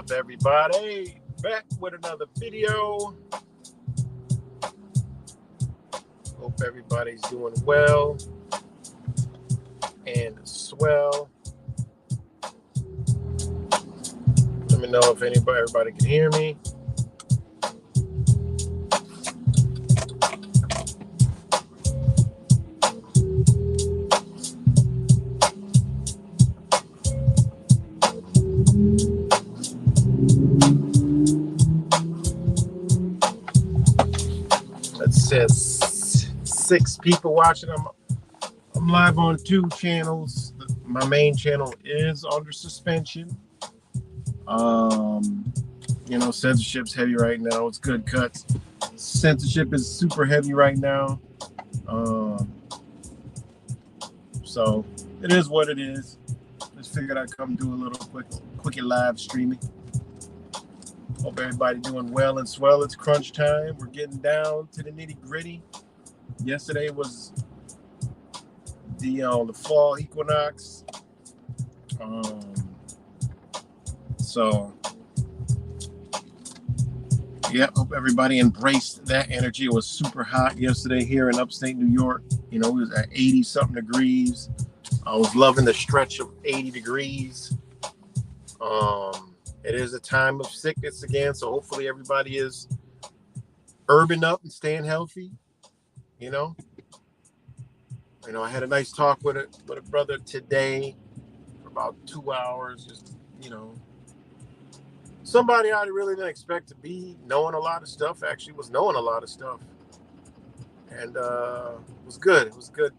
up, everybody? Back with another video. Hope everybody's doing well and swell. Let me know if everybody can hear me. It says 6 people watching. I'm live on 2 channels. My main channel is under suspension. Censorship's heavy right now. It's good cuts. Censorship is super heavy right now. So it is what it is. Just figured I'd come do a little quickie live streaming. Hope everybody doing well and swell. It's crunch time. We're getting down to the nitty gritty. Yesterday was the fall equinox. Hope everybody embraced that energy. It was super hot yesterday here in upstate New York. It was at 80 something degrees. I was loving the stretch of 80 degrees. It is a time of sickness again, so hopefully everybody is urban up and staying healthy. I had a nice talk with a brother today for about 2 hours. Just somebody I really didn't expect to be knowing a lot of stuff. Actually, was knowing a lot of stuff, and it was good. It was good.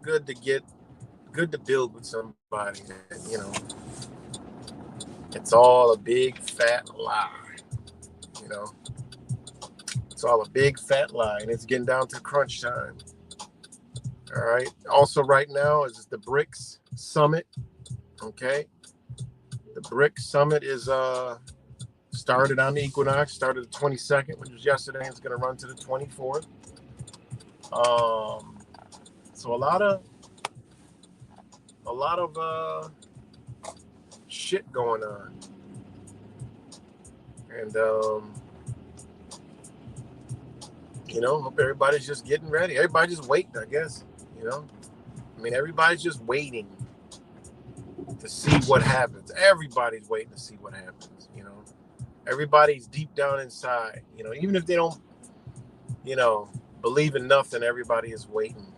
Good to build with somebody. It's all a big fat lie. It's all a big fat lie, and it's getting down to crunch time. All right. Also, right now is the BRICS Summit. Okay. The BRICS Summit is started on the equinox. Started the 22nd, which was yesterday, and it's going to run to the 24th. So a lot of shit going on, and hope everybody's just getting ready. Everybody's just waiting, I guess. Everybody's just waiting to see what happens. Everybody's waiting to see what happens. Everybody's deep down inside. Even if they don't, believe in nothing, everybody is waiting.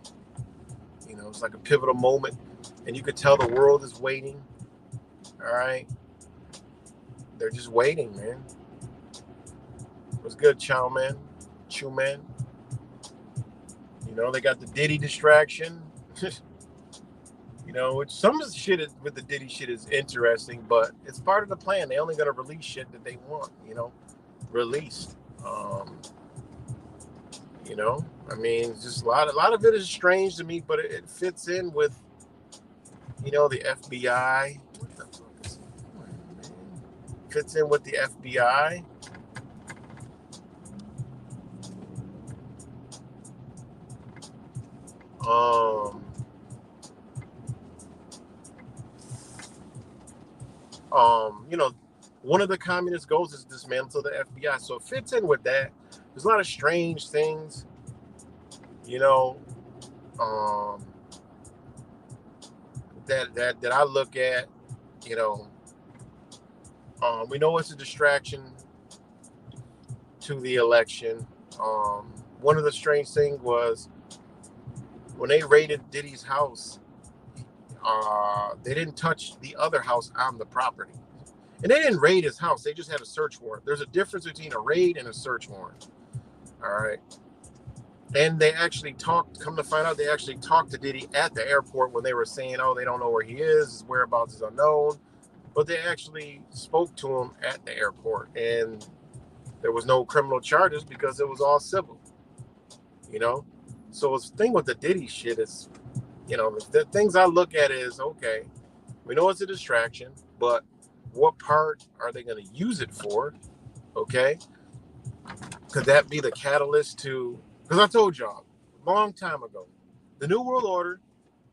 It's like a pivotal moment, and you could tell the world is waiting. All right, they're just waiting, man. What's good, Chow Man? Chew Man? They got the Diddy distraction. Which some of the shit with the Diddy shit is interesting, but it's part of the plan. They only gonna release shit that they want, released. It's just a lot of it is strange to me, but it fits in with, the FBI. What the fuck is it? Fits in with the FBI. One of the communist goals is dismantle the FBI. So it fits in with that. There's a lot of strange things, that I look at, we know it's a distraction to the election. One of the strange things was when they raided Diddy's house, they didn't touch the other house on the property. And they didn't raid his house. They just had a search warrant. There's a difference between a raid and a search warrant. All right. And they actually come to find out, they actually talked to Diddy at the airport when they were saying, oh, they don't know where he is, his whereabouts is unknown. But they actually spoke to him at the airport. And there was no criminal charges because it was all civil. So the thing with the Diddy shit is, the things I look at is, okay, we know it's a distraction, but what part are they going to use it for? Okay. Could that be the catalyst to, because I told y'all a long time ago, the New World Order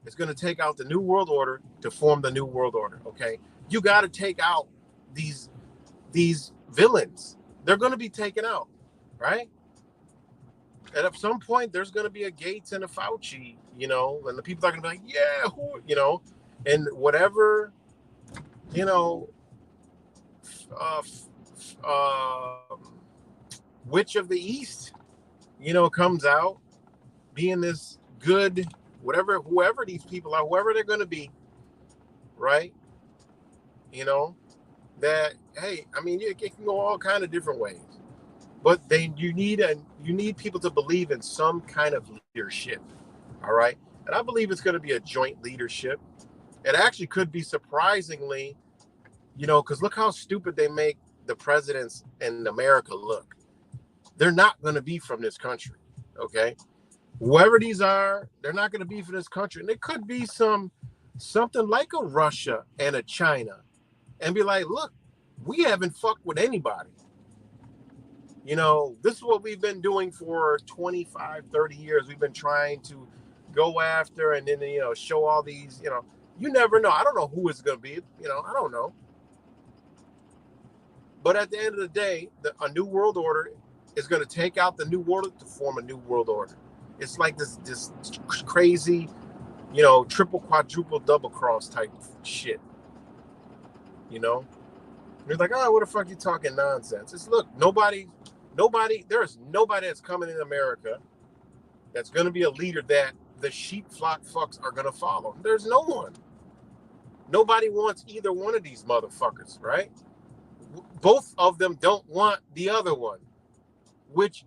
is going to take out the New World Order to form the New World Order. Okay. You got to take out these these villains. They're going to be taken out, right? And at some point, there's going to be a Gates and a Fauci, and the people are going to be like, yeah, and whatever, you know, uh, witch of the East, comes out being this good, whoever these people are, whoever they're going to be, right? You know, that, hey, I mean, it can go all kind of different ways. But then you need people to believe in some kind of leadership. All right. And I believe it's going to be a joint leadership. It actually could be surprisingly, because look how stupid they make the presidents in America look. They're not going to be from this country. Okay. Whoever these are, they're not going to be from this country. And it could be something like a Russia and a China and be like, look, we haven't fucked with anybody. This is what we've been doing for 25, 30 years. We've been trying to go after and then, show all these, you never know. I don't know who it's going to be. I don't know. But at the end of the day, a new world order is going to take out the new world to form a new world order. It's like this crazy, triple, quadruple, double cross type shit. You're like, oh, what the fuck you talking nonsense? It's look, there's nobody that's coming in America that's going to be a leader that the sheep flock fucks are going to follow. There's no one. Nobody wants either one of these motherfuckers, right? Both of them don't want the other one, which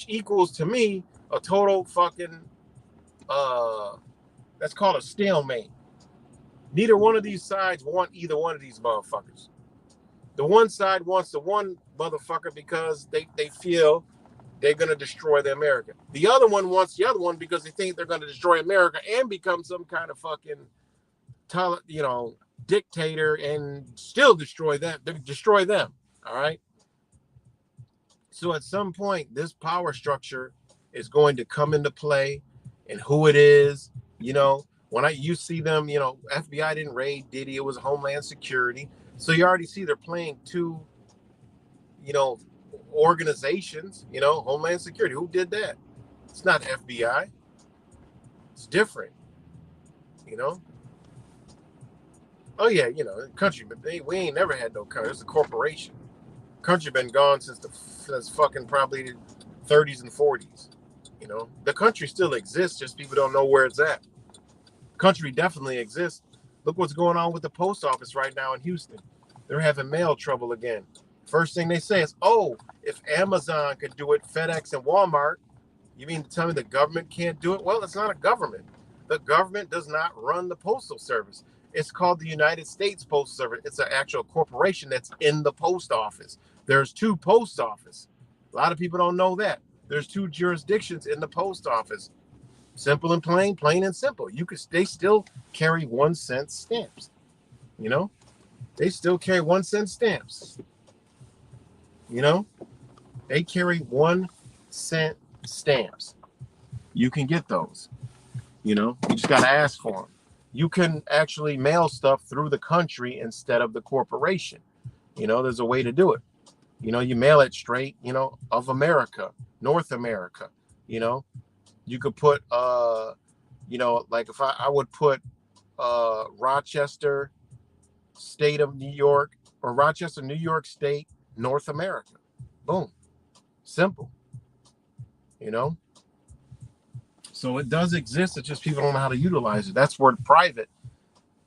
equals to me a total fucking that's called a stalemate. Neither one of these sides want either one of these motherfuckers. The one side wants the one motherfucker because they feel they're going to destroy the America. The other one wants the other one because they think they're going to destroy America and become some kind of fucking, dictator and still destroy them. All right. So at some point, this power structure is going to come into play, and who it is, when you see them, FBI didn't raid Diddy, it was Homeland Security. So you already see they're playing two, organizations, Homeland Security. Who did that? It's not FBI. It's different, you know. Oh yeah, country, but we ain't never had no country. It's a corporation. Country been gone since fucking probably 30s and 40s. The country still exists, just people don't know where it's at. Country definitely exists. Look what's going on with the post office right now in Houston. They're having mail trouble again. First thing they say is, oh, if Amazon could do it, FedEx and Walmart, you mean to tell me the government can't do it? Well, it's not a government. The government does not run the postal service. It's called the United States Postal Service. It's an actual corporation that's in the post office. There's two post offices. A lot of people don't know that. There's two jurisdictions in the post office. Simple and plain and simple. They still carry 1 cent stamps. They still carry 1 cent stamps. They carry 1 cent stamps. You can get those. You just got to ask for them. You can actually mail stuff through the country instead of the corporation. There's a way to do it. You mail it straight, of America, North America. You could put, like if I would put Rochester, State of New York, or Rochester, New York State, North America. Boom. Simple. So it does exist. It's just people don't know how to utilize it. That's where private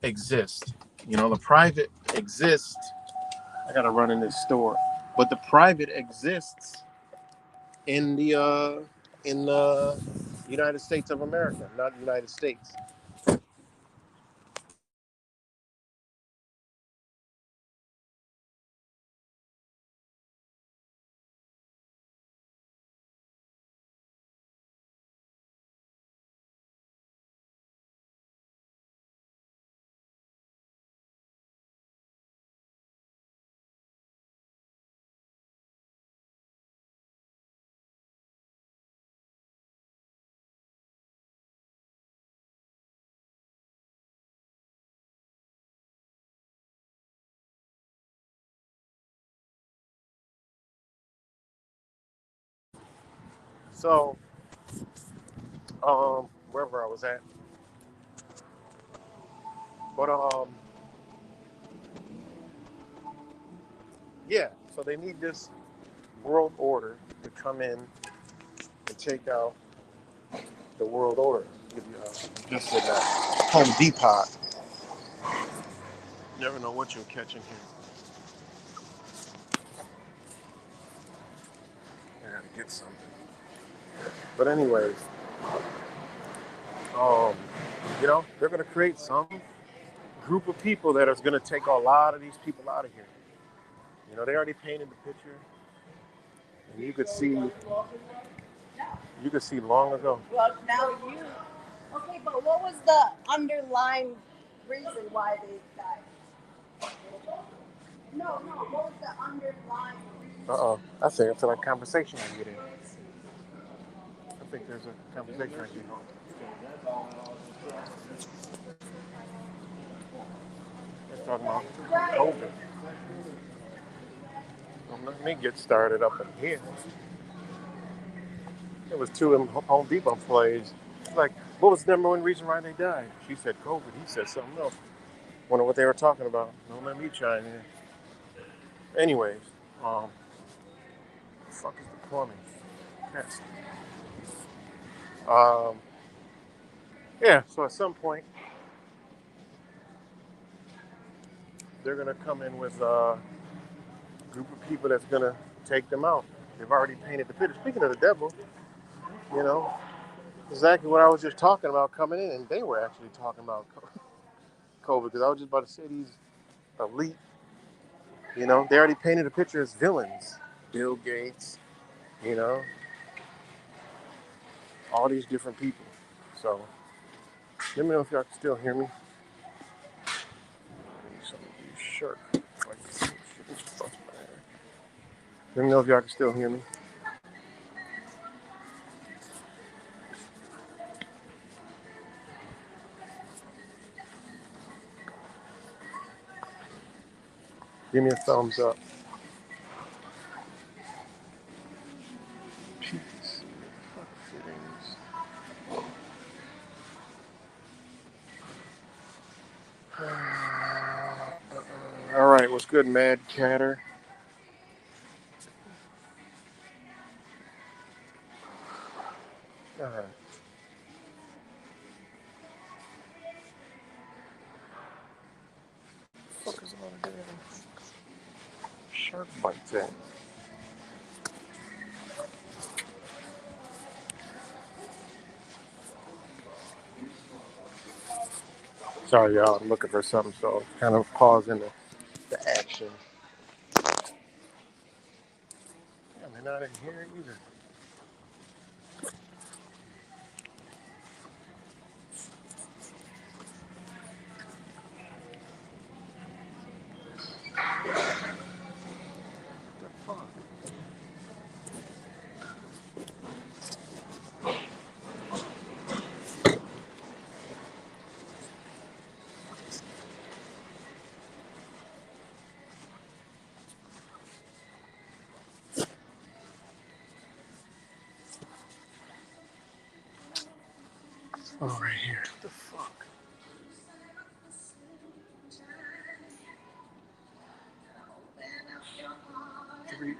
exists. The private exists. I gotta run in this store, but the private exists in the United States of America, not the United States. So, wherever I was at, but yeah. So they need this world order to come in and take out the world order. Give you just in that Home Depot. You never know what you'll catch in here. I gotta get something. But anyways, um, they're gonna create some group of people that is gonna take a lot of these people out of here. They already painted the picture, and you could see long ago. Well, now you. Okay, but what was the underlying reason why they died? No, no. What was the underlying reason? I think it's like conversation I get in. I think there's a conversation I get in. They're talking about COVID. Don't let me get started up in here. There was two Home Depot employees. Like, what was the number one reason why they died? She said COVID. He said something else. Wonder what they were talking about. Don't let me chime in. Anyways, the fuck is the plumbing? Yes. Yeah. So at some point, they're gonna come in with a group of people that's gonna take them out. They've already painted the picture. Speaking of the devil, you know, exactly what I was just talking about coming in, and they were actually talking about COVID because I was just about to say these elite. They already painted a picture as villains. Bill Gates, you know, all these different people. So let me know if y'all can still hear me. Some of these shirt. Let me know if y'all can still hear me. Give me a thumbs up. Peace. All right, what's good, Mad Catter? All right. What the fuck is all the damn shark bites at? Sorry, y'all. I'm looking for something, so kind of pausing the action. Yeah, they're not in here either. Oh, right here. What the fuck? Three.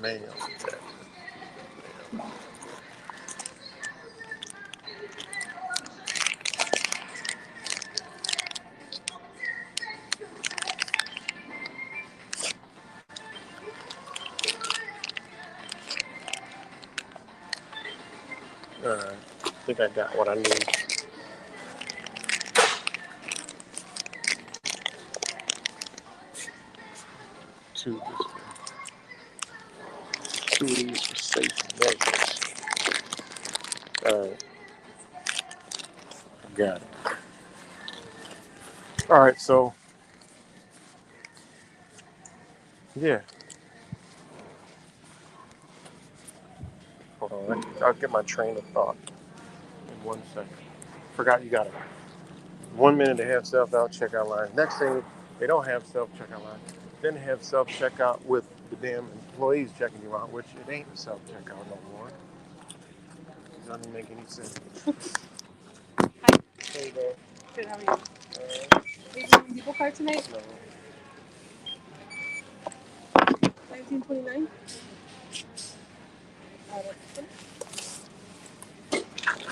Mail. All right. I think I got what I need. Two of these for safe measures. All right. Got it. All right. So Yeah. Hold on. I'll get my train of thought in 1 second. Forgot you got it. 1 minute they have self-out checkout line. Next thing, they don't have self-checkout line. Then they have self-checkout with the damn employees checking you out, which it ain't self-checkout no more. It doesn't make any sense. Hi. Hey there. Good, how are you? Are you doing Depot card tonight? No. 1929?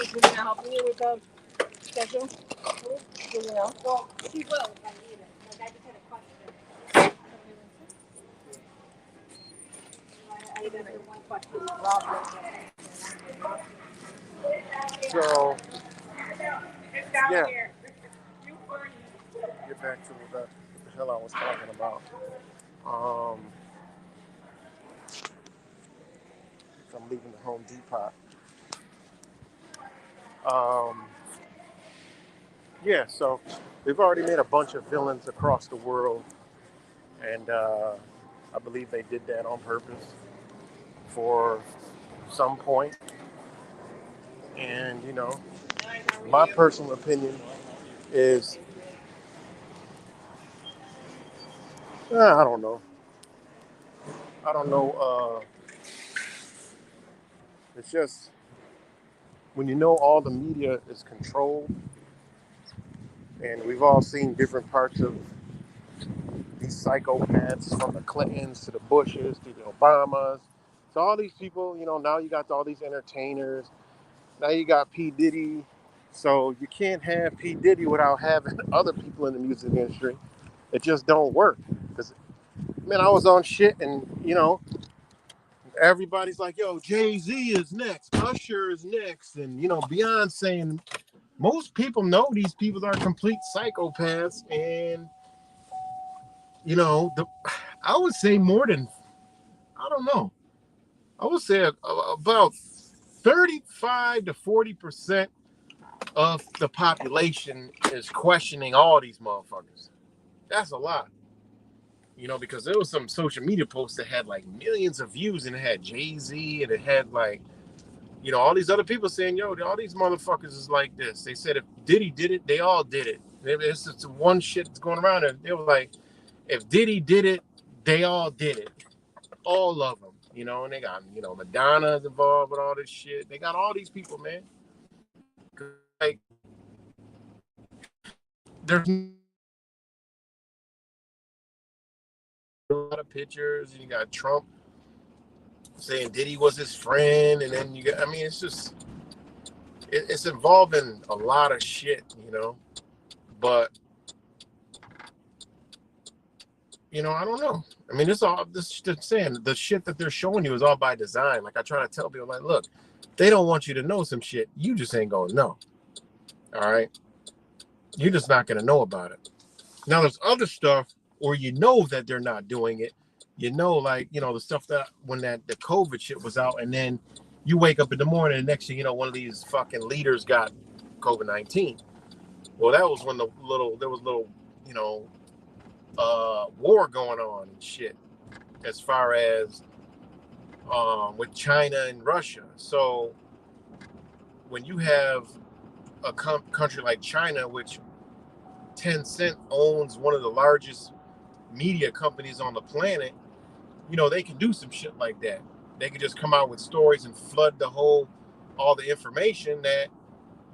Is Julie not helping you with the schedule? Julie now? Well, she will if I need it. Like, I just had a question. I did one question. So, yeah. Get back to what the hell I was talking about. I'm leaving the Home Depot. Yeah, so they've already made a bunch of villains across the world, and I believe they did that on purpose for some point. And, you know, my personal opinion is, I don't know. I don't know. It's just when you know all the media is controlled, and we've all seen different parts of these psychopaths from the Clintons to the Bushes to the Obamas. So all these people, you know, now you got all these entertainers. Now you got P. Diddy. So you can't have P. Diddy without having other people in the music industry. It just don't work. Because, man, I was on shit and, you know, everybody's like, yo, Jay-Z is next. Usher is next. And, you know, Beyonce. And most people know these people are complete psychopaths. And, you know, I would say more than, I don't know. I would say about 35 to 40% of the population is questioning all these motherfuckers. That's a lot. You know, because there was some social media posts that had like millions of views and it had Jay-Z and it had like, you know, all these other people saying, yo, all these motherfuckers is like this. They said if Diddy did it, they all did it. It's just one shit that's going around and they were like, if Diddy did it, they all did it. All of them. You know, and they got, you know, Madonna's involved with all this shit. They got all these people, man. Like, there's a lot of pictures, and you got Trump saying Diddy was his friend, and then you got, I mean, it's just, it's involving a lot of shit, you know, but, you know, I don't know. I mean, it's all, this saying, the shit that they're showing you is all by design. Like, I try to tell people, like, look, they don't want you to know some shit. You just ain't gonna know. All right? You're just not gonna know about it. Now, there's other stuff where you know that they're not doing it. You know, like, you know, the stuff that when that the COVID shit was out, and then you wake up in the morning, and next thing you know, one of these fucking leaders got COVID-19. Well, that was when there was little, you know, war going on and shit, as far as with China and Russia. So when you have a country like China, which Tencent owns one of the largest media companies on the planet, you know, they can do some shit like that. They can just come out with stories and flood all the information that,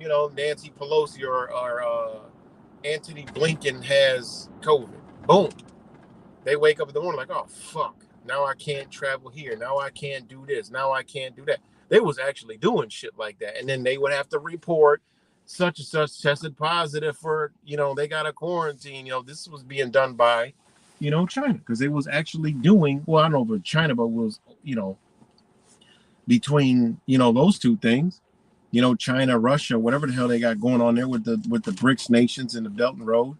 you know, Nancy Pelosi or Anthony Blinken has COVID. Boom. They wake up in the morning like, oh, fuck. Now I can't travel here. Now I can't do this. Now I can't do that. They was actually doing shit like that. And then they would have to report such and such tested positive for, you know, they got a quarantine. You know, this was being done by, you know, China, because they was actually doing, well, I don't know if China, but was, you know, between, you know, those two things, you know, China, Russia, whatever the hell they got going on there with the BRICS nations and the Belt and Road,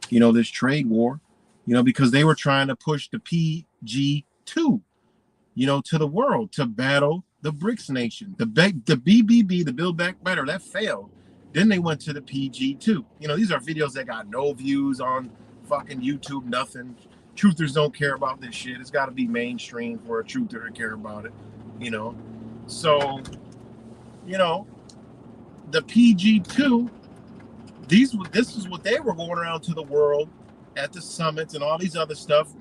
you know, this trade war, you know, because they were trying to push the PG2, you know, to the world to battle the BRICS nation. The BBB, the Build Back Better, that failed. Then they went to the PG2. You know, these are videos that got no views on fucking YouTube, nothing. truthers don't care about this shit. It's got to be mainstream for a truther to care about it, you know. So, you know, the PG2, this is what they were going around to the world at the summits and all these other stuff,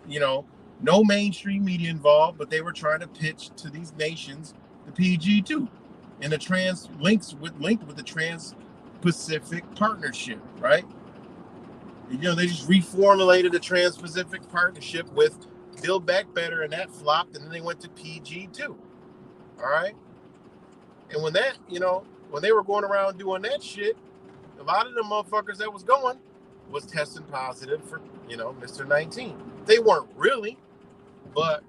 you know, no mainstream media involved, but they were trying to pitch to these nations the PG2 and the linked with the Trans-Pacific Partnership, right? You know, they just reformulated the Trans-Pacific Partnership with Build Back Better, and that flopped, and then they went to PG2. All right. And when that, you know, when they were going around doing that shit, a lot of the motherfuckers that was going was testing positive for, you know, Mr. 19. They weren't really, but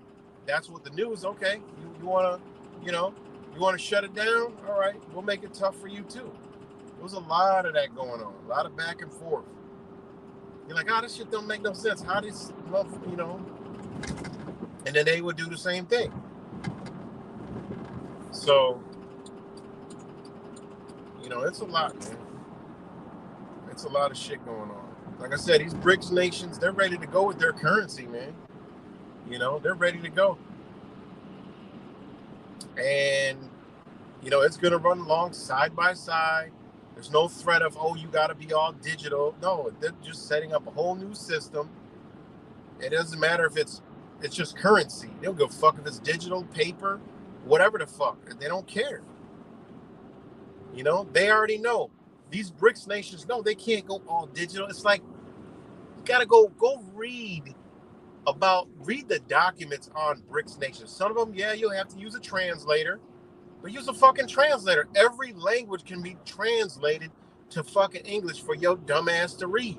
that's what the news, okay, you want to, you know, you want to shut it down? All right, we'll make it tough for you too. There was a lot of that going on, a lot of back and forth. You're like, oh, this shit don't make no sense. How this, you know? And then they would do the same thing. So, you know, it's a lot, man. It's a lot of shit going on. Like I said, these BRICS nations, they're ready to go with their currency, man. You know, they're ready to go. And, you know, it's going to run along side by side. There's no threat of, oh, you got to be all digital. No, they're just setting up a whole new system. It doesn't matter if it's just currency. They don't give a fuck if it's digital, paper, whatever the fuck. They don't care. You know, they already know. These BRICS nations know they can't go all digital. It's like, you got to go read the documents on BRICS nations. Some of them, yeah, you'll have to use a translator, but use a fucking translator. Every language can be translated to fucking English for your dumb ass to read.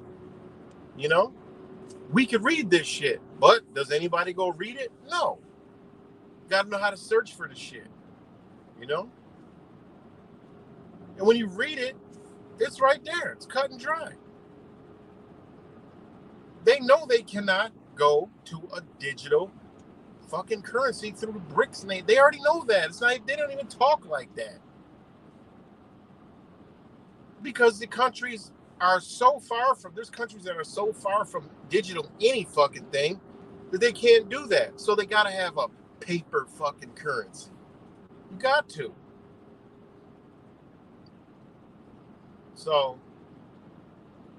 You know? We could read this shit, but does anybody go read it? No. You gotta know how to search for the shit. You know? And when you read it, it's right there. It's cut and dry. They know they cannot go to a digital fucking currency through the BRICS name. They already know that. It's not, they don't even talk like that. Because the countries are so far from, there's countries that are so far from digital any fucking thing that they can't do that. So they gotta have a paper fucking currency. You got to. So,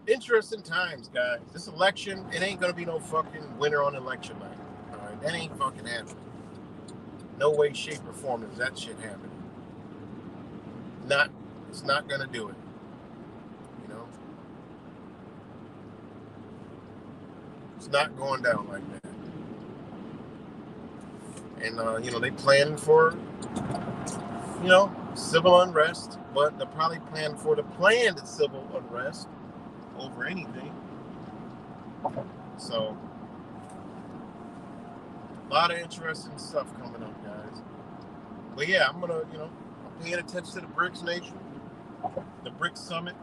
interesting times, guys. This election, it ain't gonna be no fucking winner on election night. All right, that ain't fucking happening. No way, shape, or form is that shit happening. It's not gonna do it. You know, it's not going down like that. And you know, they planning for, you know, civil unrest, but they're probably planning for the planned civil unrest over anything. So, a lot of interesting stuff coming up, guys. But yeah, I'm gonna, you know, I'm paying attention to the BRICS nation, the BRICS summit.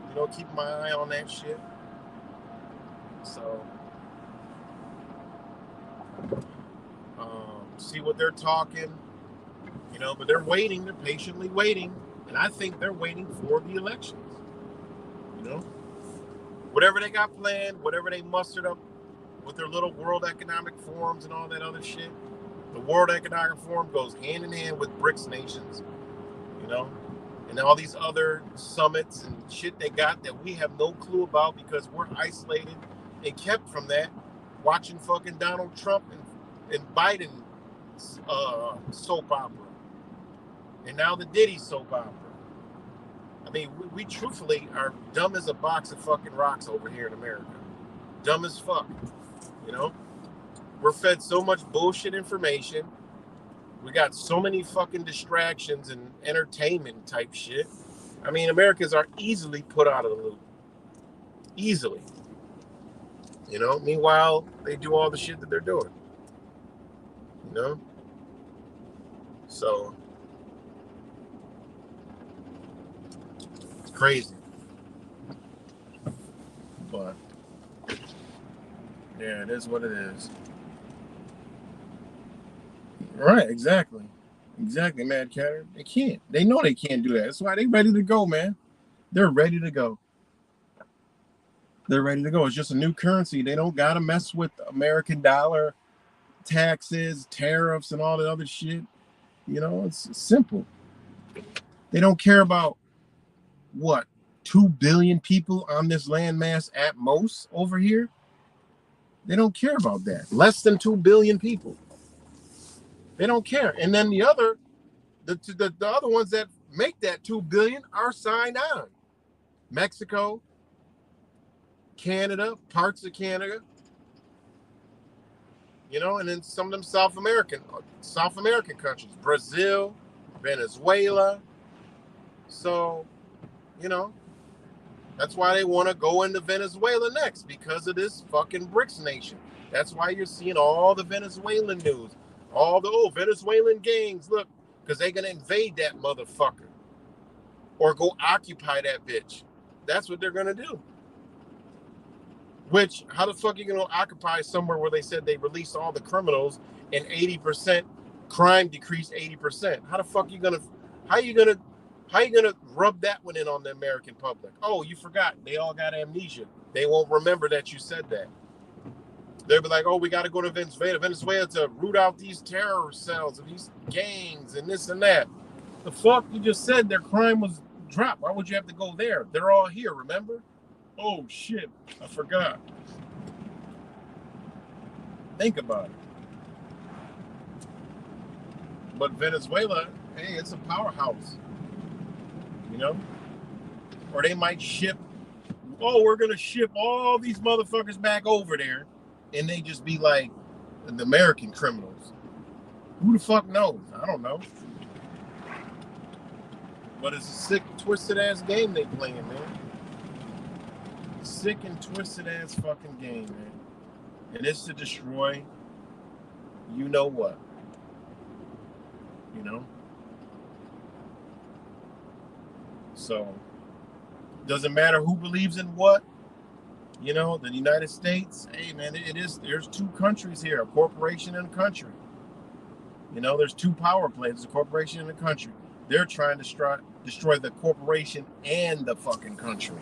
You know, keep my eye on that shit. So, see what they're talking. You know, but they're waiting. They're patiently waiting, and I think they're waiting for the elections. You know, whatever they got planned, whatever they mustered up with their little World Economic Forums and all that other shit. The World Economic Forum goes hand in hand with BRICS nations, you know, and all these other summits and shit they got that we have no clue about because we're isolated and kept from that, watching fucking Donald Trump and Biden soap opera, and now the Diddy soap opera. I mean, we truthfully are dumb as a box of fucking rocks over here in America. Dumb as fuck. You know? We're fed so much bullshit information. We got so many fucking distractions and entertainment type shit. I mean, Americans are easily put out of the loop. Easily. You know? Meanwhile, they do all the shit that they're doing. You know? So, it's crazy. But, yeah, it is what it is. Right, exactly. Exactly, Mad Catter. They can't. They know they can't do that. That's why they ready to go, man. They're ready to go. They're ready to go. It's just a new currency. They don't gotta mess with the American dollar, taxes, tariffs, and all that other shit. You know, it's simple. They don't care about what 2 billion people on this landmass at most over here. They don't care about that. Less than 2 billion people. They don't care. And then the other ones that make that 2 billion are signed on. Mexico, Canada, parts of Canada, you know, and then some of them South American countries, Brazil, Venezuela. So, you know, that's why they want to go into Venezuela next, because of this fucking BRICS nation. That's why you're seeing all the Venezuelan news, all the Venezuelan gangs, look, because they're going to invade that motherfucker or go occupy that bitch. That's what they're going to do. Which, how the fuck are you going to occupy somewhere where they said they released all the criminals and 80% crime decreased 80%? How the fuck are you going to rub that one in on the American public? Oh, you forgot. They all got amnesia. They won't remember that you said that. They'll be like, oh, we got to go to Venezuela to root out these terror cells and these gangs and this and that. The fuck? You just said their crime was dropped. Why would you have to go there? They're all here, remember? Oh, shit. I forgot. Think about it. But Venezuela, hey, it's a powerhouse. You know? Or they might ship, we're going to ship all these motherfuckers back over there. And they just be like the American criminals. Who the fuck knows? I don't know. But it's a sick, twisted ass game they playing, man. Sick and twisted ass fucking game, man. And it's to destroy you know what. You know? So, doesn't matter who believes in what. You know, the United States, hey, man, there's two countries here, a corporation and a country. You know, there's two power plays, a corporation and a country. They're trying to destroy the corporation and the fucking country.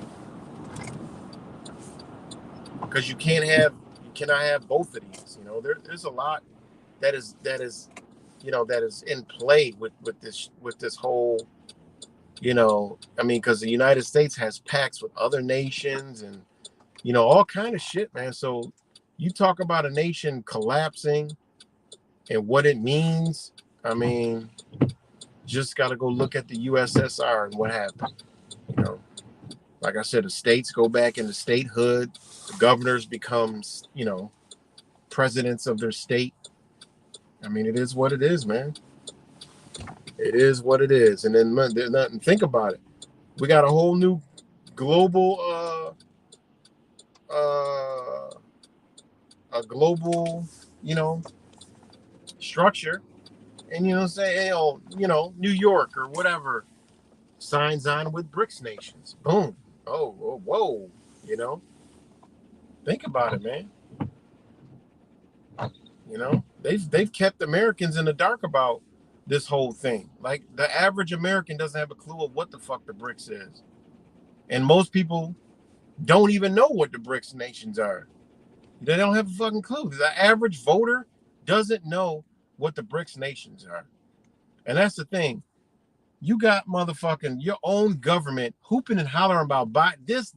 Because you cannot have both of these. You know, there's a lot that is in play with this whole, you know, I mean, because the United States has pacts with other nations and, you know, all kind of shit, man. So you talk about a nation collapsing and what it means. I mean, just got to go look at the USSR and what happened. You know, like I said, the states go back into statehood. The governors become, you know, presidents of their state. I mean, it is what it is, man. It is what it is. And then nothing. Think about it. We got a whole new global, you know, structure. And, you know, say, hey, you know, New York or whatever signs on with BRICS nations. Boom. Oh, whoa. You know, think about it, man. You know, they've kept Americans in the dark about this whole thing. Like, the average American doesn't have a clue of what the fuck the BRICS is. And most people don't even know what the BRICS nations are. They don't have a fucking clue. The average voter doesn't know what the BRICS nations are. And that's the thing. You got motherfucking your own government hooping and hollering about buy this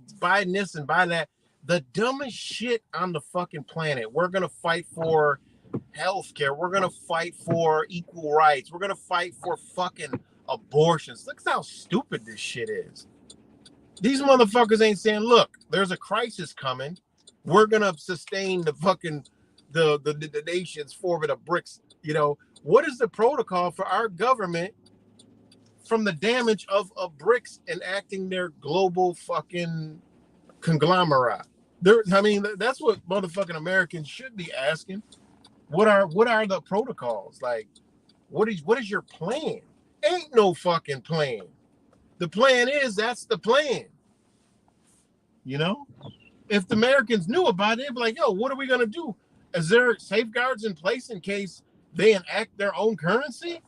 and buy that. The dumbest shit on the fucking planet. We're going to fight for healthcare. We're going to fight for equal rights. We're going to fight for fucking abortions. Look how stupid this shit is. These motherfuckers ain't saying, look, there's a crisis coming. We're going to sustain the fucking the nations forming a BRICS. You know, what is the protocol for our government from the damage of BRICS enacting their global fucking conglomerate? I mean, that's what motherfucking Americans should be asking. What are the protocols? Like, what is your plan? Ain't no fucking plan. The plan is, that's the plan. You know? If the Americans knew about it, they'd be like, yo, what are we gonna do? Is there safeguards in place in case they enact their own currency?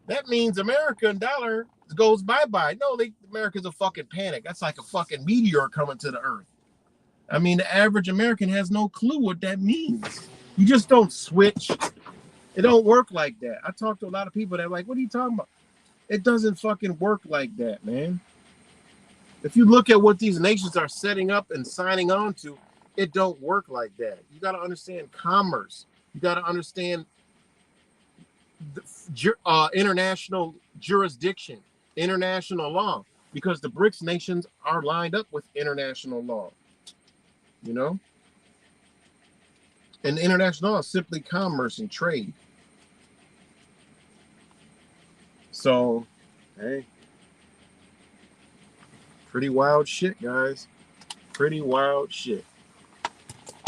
That means American dollar goes bye-bye. No, America's a fucking panic. That's like a fucking meteor coming to the earth. I mean, the average American has no clue what that means. You just don't switch. It don't work like that. I talk to a lot of people that are like, what are you talking about? It doesn't fucking work like that, man. If you look at what these nations are setting up and signing on to, it don't work like that. You got to understand commerce. You got to understand international jurisdiction, international law, because the BRICS nations are lined up with international law, you know? And international law is simply commerce and trade. So, hey, pretty wild shit, guys. Pretty wild shit.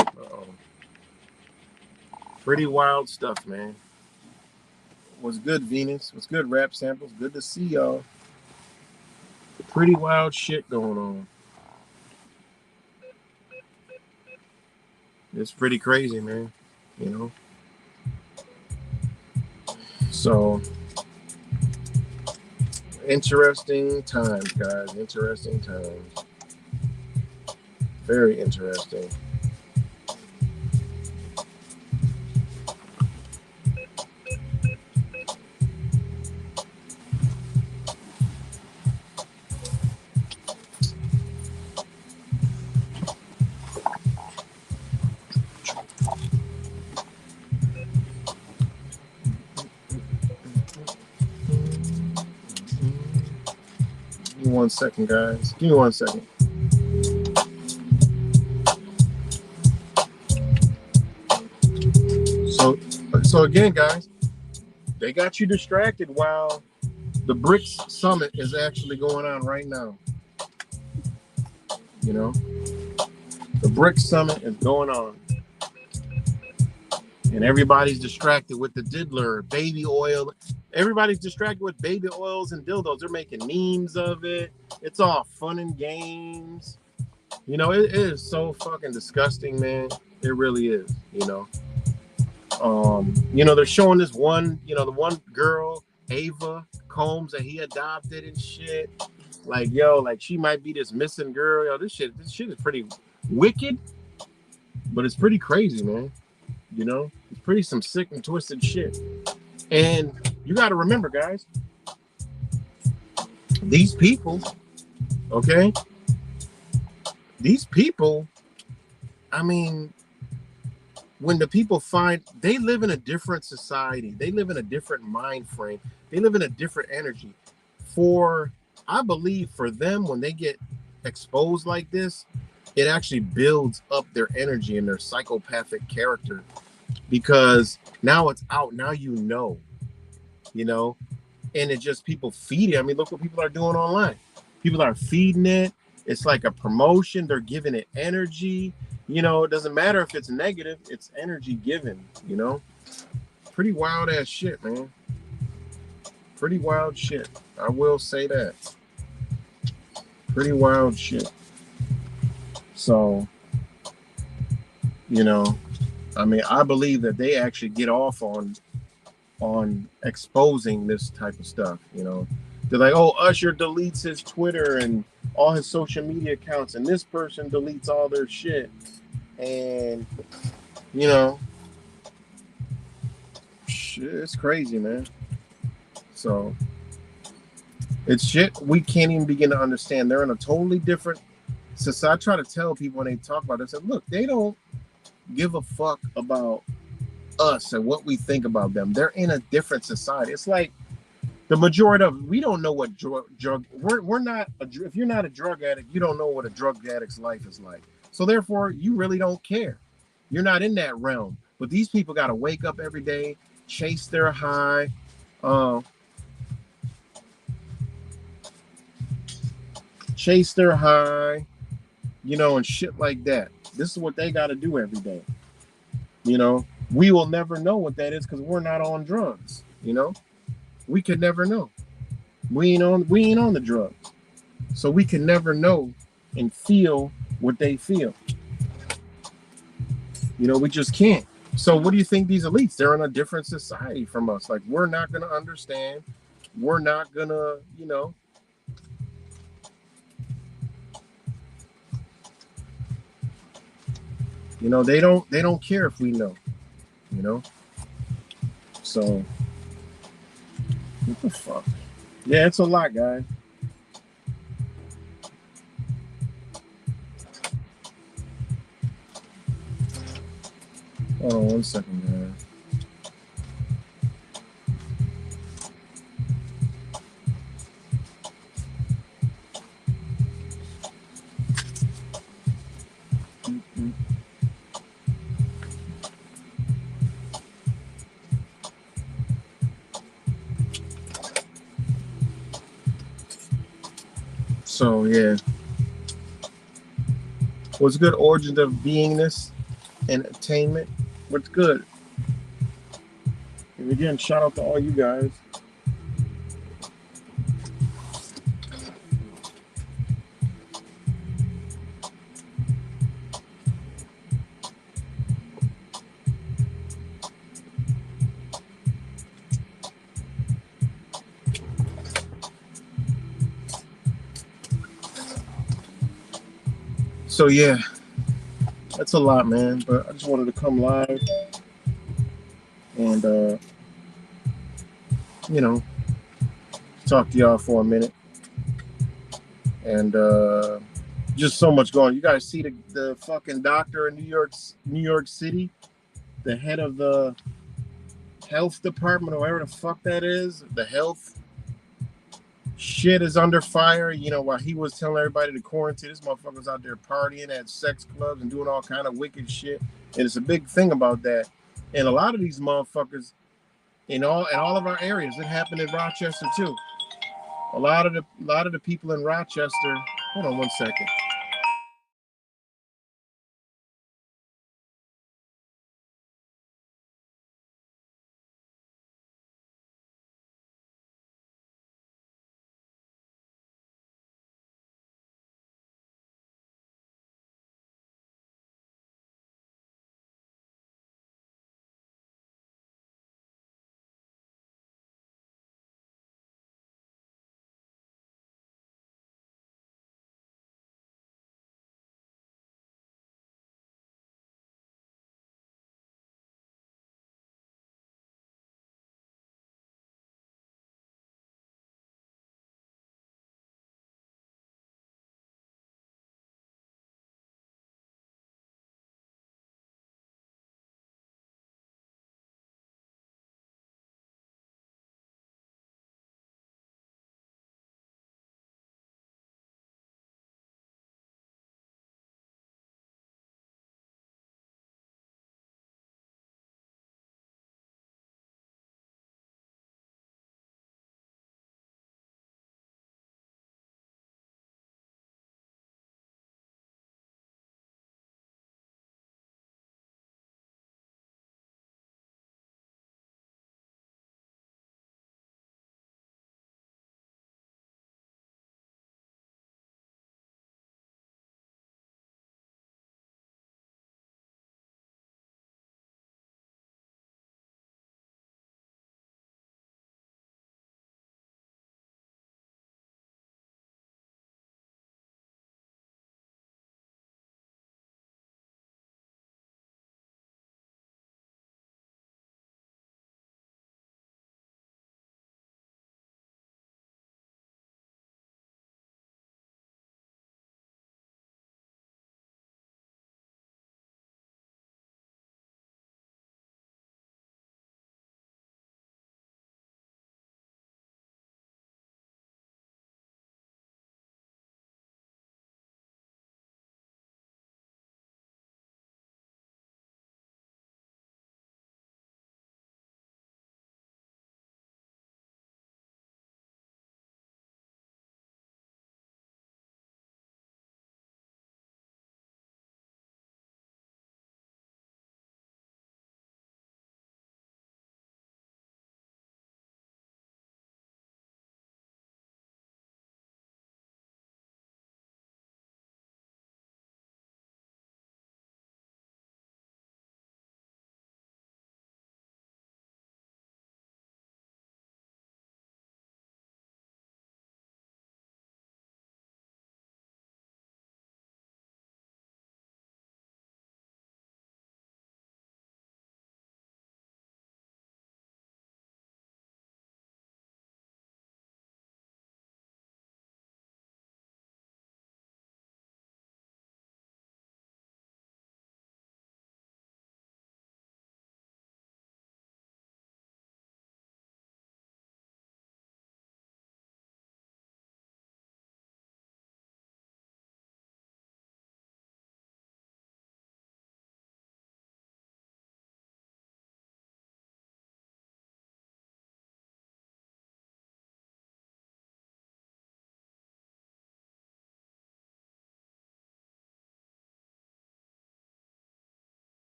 Uh-oh. Pretty wild stuff, man. What's good, Venus? What's good, Rap Samples? Good to see y'all. Pretty wild shit going on. It's pretty crazy, man. You know? So, interesting times, guys. Interesting times. Very interesting. Give me 1 second, guys. Give me 1 second. So again, guys, they got you distracted while the BRICS summit is actually going on right now. You know, the BRICS summit is going on, and everybody's distracted with the diddler, baby oil. Everybody's distracted with baby oils and dildos. They're making memes of it. It's all fun and games. You know, it is so fucking disgusting, man. It really is. You know, they're showing this one, the one girl, Ava Combs, that he adopted and shit. Like, yo, like she might be this missing girl. Yo, this shit is pretty wicked, but it's pretty crazy, man. You know, it's pretty some sick and twisted shit. And you got to remember, guys, these people, okay? These people, I mean, when the people they live in a different society, they live in a different mind frame, they live in a different energy. I believe for them, when they get exposed like this, it actually builds up their energy and their psychopathic character, because now it's out. Now you know, and it just people feed it. I mean, look what people are doing online. People are feeding it. It's like a promotion. They're giving it energy. It doesn't matter if it's negative, it's energy given, Pretty wild ass shit, man. Pretty wild shit. I will say that. Pretty wild shit. So, I mean, I believe that they actually get off on exposing this type of stuff, They're like, oh, Usher deletes his Twitter and all his social media accounts, and this person deletes all their shit. And, shit, it's crazy, man. So, it's shit we can't even begin to understand. They're in a totally different society. I try to tell people when they talk about this, I said, look, they don't give a fuck about us and what we think about them. They're in a different society. It's like the majority of we don't know what drug we're not if you're not a drug addict, you don't know what a drug addict's life is like. So therefore, you really don't care. You're not in that realm. But these people got to wake up every day, chase their high, and shit like that. This is what they got to do every day. We will never know what that is because we're not on drugs. We could never know. We ain't on the drugs, so we can never know and feel what they feel. We just can't. So what do you think these elites? They're in a different society from us. Like, we're not gonna understand. We're not gonna, You know, they don't care if we know. You know, so what the fuck? Yeah, it's a lot, guys. Hold on one second, guys. So yeah, what's good? Origins of beingness and attainment. What's good? And again, shout out to all you guys. So yeah, that's a lot, man. But I just wanted to come live and you know, talk to y'all for a minute. And just so much going. You guys see the fucking doctor in New York City, the head of the health department or whatever the fuck that is, the health shit is under fire. You know, while he was telling everybody to quarantine, this motherfucker's out there partying at sex clubs and doing all kind of wicked shit. And it's a big thing about that. And a lot of these motherfuckers in all of our areas, it happened in Rochester too. A lot of the people in Rochester. Hold on one second.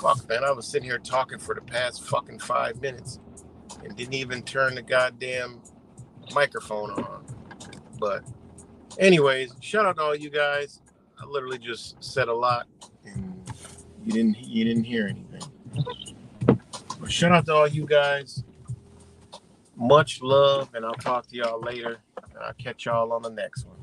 Fuck, man, I was sitting here talking for the past fucking 5 minutes and didn't even turn the goddamn microphone on. But anyways, shout out to all you guys. I literally just said a lot and you didn't hear anything. But shout out to all you guys. Much love, and I'll talk to y'all later. And I'll catch y'all on the next one.